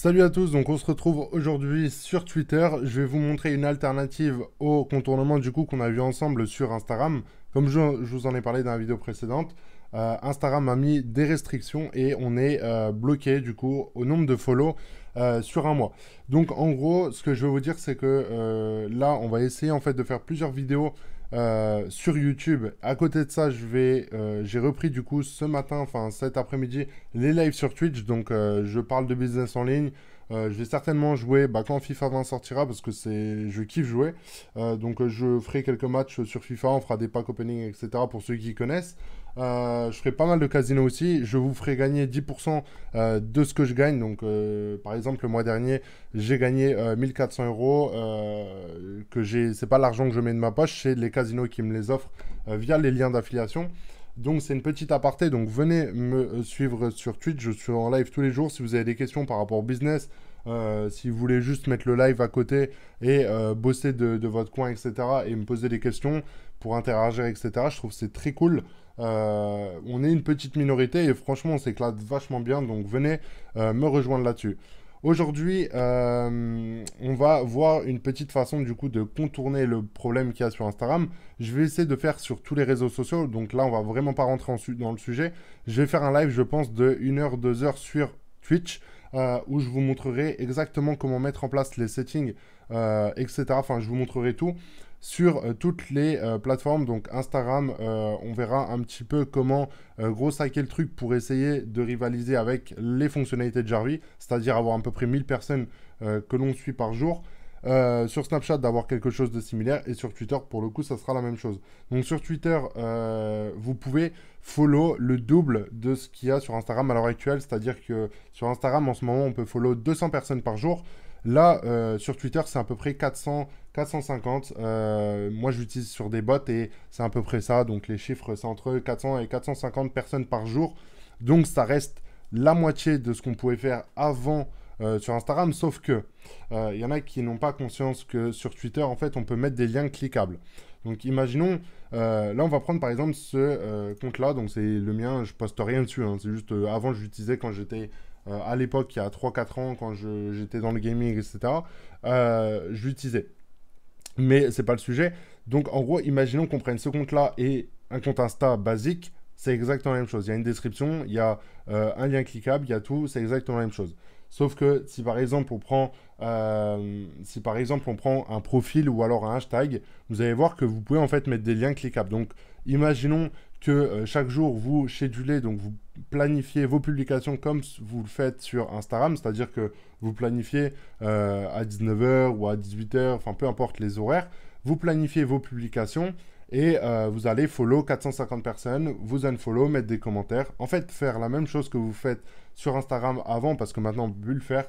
Salut à tous, donc on se retrouve aujourd'hui sur Twitter. Je vais vous montrer une alternative au contournement du coup qu'on a vu ensemble sur Instagram. Comme je vous en ai parlé dans la vidéo précédente, Instagram a mis des restrictions et on est bloqué du coup au nombre de follow sur un mois. Donc en gros, ce que je veux vous dire, c'est que là, on va essayer en fait de faire plusieurs vidéos sur YouTube. À côté de ça, j'ai repris du coup ce matin, enfin cet après-midi, les lives sur Twitch. Donc je parle de business en ligne. Je vais certainement jouer quand FIFA 20 sortira parce que je kiffe jouer. Donc je ferai quelques matchs sur FIFA, on fera des packs opening, etc. pour ceux qui connaissent. Je ferai pas mal de casinos aussi. Je vous ferai gagner 10% de ce que je gagne. Donc par exemple le mois dernier, j'ai gagné 1400 euros. C'est pas l'argent que je mets de ma poche, c'est les casinos qui me les offrent via les liens d'affiliation. Donc c'est une petite aparté, donc venez me suivre sur Twitch, je suis en live tous les jours. Si vous avez des questions par rapport au business, si vous voulez juste mettre le live à côté et bosser de votre coin, etc. et me poser des questions pour interagir, etc. Je trouve que c'est très cool. On est une petite minorité et franchement on s'éclate vachement bien, donc venez me rejoindre là-dessus. Aujourd'hui, on va voir une petite façon du coup de contourner le problème qu'il y a sur Instagram. Je vais essayer de faire sur tous les réseaux sociaux. Donc là, on va vraiment pas rentrer dans le sujet. Je vais faire un live, je pense, de 1 heure, 2 heures sur Twitch où je vous montrerai exactement comment mettre en place les settings, etc. Enfin, je vous montrerai tout sur toutes les plateformes. Donc Instagram, on verra un petit peu comment gros hacker le truc pour essayer de rivaliser avec les fonctionnalités de Jarvis, c'est-à-dire avoir à peu près 1000 personnes que l'on suit par jour. Sur Snapchat, d'avoir quelque chose de similaire. Et sur Twitter, pour le coup, ça sera la même chose. Donc sur Twitter, vous pouvez follow le double de ce qu'il y a sur Instagram à l'heure actuelle. C'est-à-dire que sur Instagram, en ce moment, on peut follow 200 personnes par jour. Là, sur Twitter, c'est à peu près 400, 450. Moi, j'utilise sur des bots et c'est à peu près ça. Donc les chiffres, c'est entre 400 et 450 personnes par jour. Donc ça reste la moitié de ce qu'on pouvait faire avant sur Instagram, sauf que il y en a qui n'ont pas conscience que sur Twitter, en fait, on peut mettre des liens cliquables. Donc, imaginons, là, on va prendre par exemple ce compte-là, donc c'est le mien, je poste rien dessus, hein, c'est juste avant, je l'utilisais quand j'étais à l'époque, il y a 3 4 ans, quand j'étais dans le gaming, etc. Je l'utilisais. Mais c'est pas le sujet. Donc, en gros, imaginons qu'on prenne ce compte-là et un compte Insta basique, c'est exactement la même chose. Il y a une description, il y a un lien cliquable, il y a tout, c'est exactement la même chose. Sauf que si par exemple on prend un profil ou alors un hashtag, vous allez voir que vous pouvez en fait mettre des liens cliquables. Donc imaginons que chaque jour vous schedulez, donc vous planifiez vos publications comme vous le faites sur Instagram, c'est-à-dire que vous planifiez à 19 h ou à 18 h, enfin peu importe les horaires, vous planifiez vos publications et vous allez follow 450 personnes, vous unfollow, mettre des commentaires. En fait, faire la même chose que vous faites sur Instagram avant, parce que maintenant, on peut plus le faire.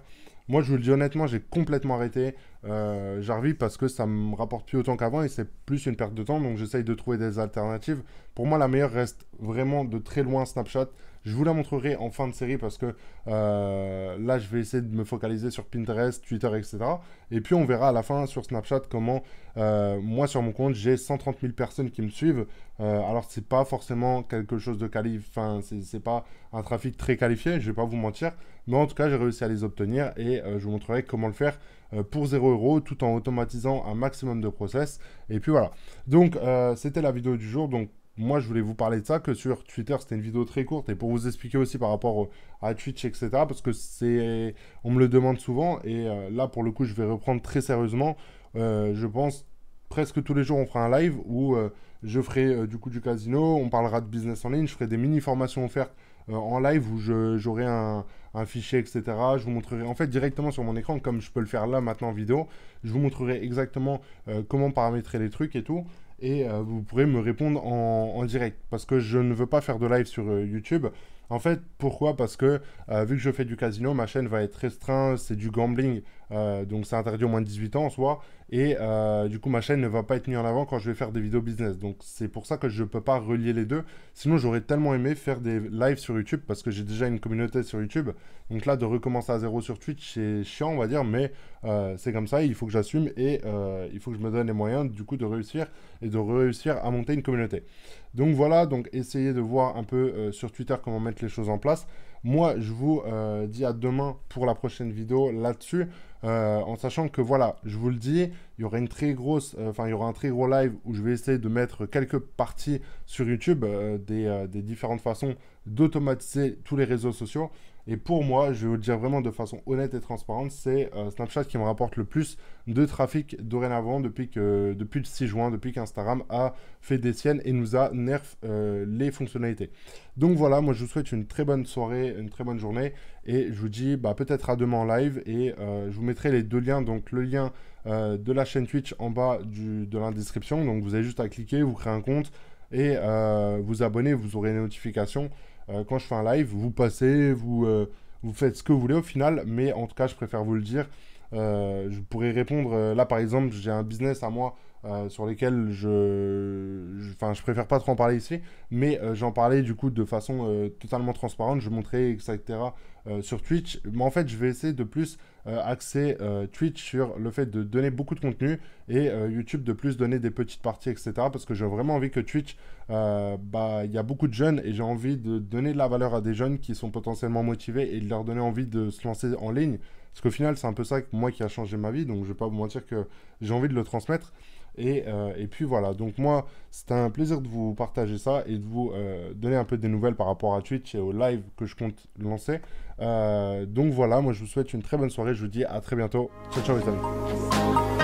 Moi, je vous le dis honnêtement, j'ai complètement arrêté Jarvis parce que ça me rapporte plus autant qu'avant et c'est plus une perte de temps. Donc, j'essaye de trouver des alternatives. Pour moi, la meilleure reste vraiment de très loin Snapchat. Je vous la montrerai en fin de série parce que là, je vais essayer de me focaliser sur Pinterest, Twitter, etc. Et puis, on verra à la fin sur Snapchat comment moi, sur mon compte, j'ai 130 000 personnes qui me suivent. Alors, c'est pas forcément quelque chose de qualifié. Enfin, c'est pas un trafic très qualifié, je vais pas vous mentir. Mais en tout cas, j'ai réussi à les obtenir et je vous montrerai comment le faire pour 0 € tout en automatisant un maximum de process. Et puis voilà. Donc, c'était la vidéo du jour. Donc, moi, je voulais vous parler de ça, que sur Twitter, c'était une vidéo très courte. Et pour vous expliquer aussi par rapport à Twitch, etc. Parce que on me le demande souvent. Et là, pour le coup, je vais reprendre très sérieusement. Je pense presque tous les jours, on fera un live où je ferai du coup du casino. On parlera de business en ligne. Je ferai des mini-formations offertes en live où j'aurai un fichier, etc. Je vous montrerai en fait directement sur mon écran, comme je peux le faire là maintenant en vidéo. Je vous montrerai exactement comment paramétrer les trucs et tout. Et vous pourrez me répondre en direct. Parce que je ne veux pas faire de live sur YouTube. En fait, pourquoi? Parce que vu que je fais du casino, ma chaîne va être restreinte, c'est du gambling, donc c'est interdit au moins de 18 ans en soi, et du coup ma chaîne ne va pas être mise en avant quand je vais faire des vidéos business. Donc c'est pour ça que je ne peux pas relier les deux. Sinon j'aurais tellement aimé faire des lives sur YouTube, parce que j'ai déjà une communauté sur YouTube. Donc là de recommencer à zéro sur Twitch, c'est chiant on va dire, mais c'est comme ça, il faut que j'assume, et il faut que je me donne les moyens du coup de réussir, et de réussir à monter une communauté. Donc voilà, donc essayez de voir un peu sur Twitter comment mettre les choses en place. Moi, je vous dis à demain pour la prochaine vidéo là-dessus. En sachant que voilà, je vous le dis, il y aura une très grosse, il y aura un très gros live où je vais essayer de mettre quelques parties sur YouTube des différentes façons d'automatiser tous les réseaux sociaux. Et pour moi, je vais vous le dire vraiment de façon honnête et transparente, c'est Snapchat qui me rapporte le plus de trafic dorénavant depuis le 6 juin, depuis qu'Instagram a fait des siennes et nous a nerf les fonctionnalités. Donc voilà, moi je vous souhaite une très bonne soirée, une très bonne journée et je vous dis peut-être à demain en live et je vous mettrai les deux liens, donc le lien de la chaîne Twitch en bas de la description, donc vous avez juste à cliquer, vous créez un compte et vous abonner, vous aurez une notification. Quand je fais un live, vous passez, vous faites ce que vous voulez au final, mais en tout cas, je préfère vous le dire. Je pourrais répondre, là par exemple, j'ai un business à moi sur lesquels je préfère pas trop en parler ici, mais j'en parlais du coup de façon totalement transparente, je montrais, etc. Sur Twitch. Mais en fait, je vais essayer de plus axer Twitch sur le fait de donner beaucoup de contenu et YouTube de plus donner des petites parties, etc. Parce que j'ai vraiment envie que Twitch, il y a beaucoup de jeunes et j'ai envie de donner de la valeur à des jeunes qui sont potentiellement motivés et de leur donner envie de se lancer en ligne. Parce qu'au final, c'est un peu ça moi qui a changé ma vie, donc je vais pas vous mentir que j'ai envie de le transmettre. Et puis voilà, donc moi, c'était un plaisir de vous partager ça et de vous donner un peu des nouvelles par rapport à Twitch et au live que je compte lancer. Donc voilà, moi je vous souhaite une très bonne soirée, je vous dis à très bientôt. Ciao, ciao les amis.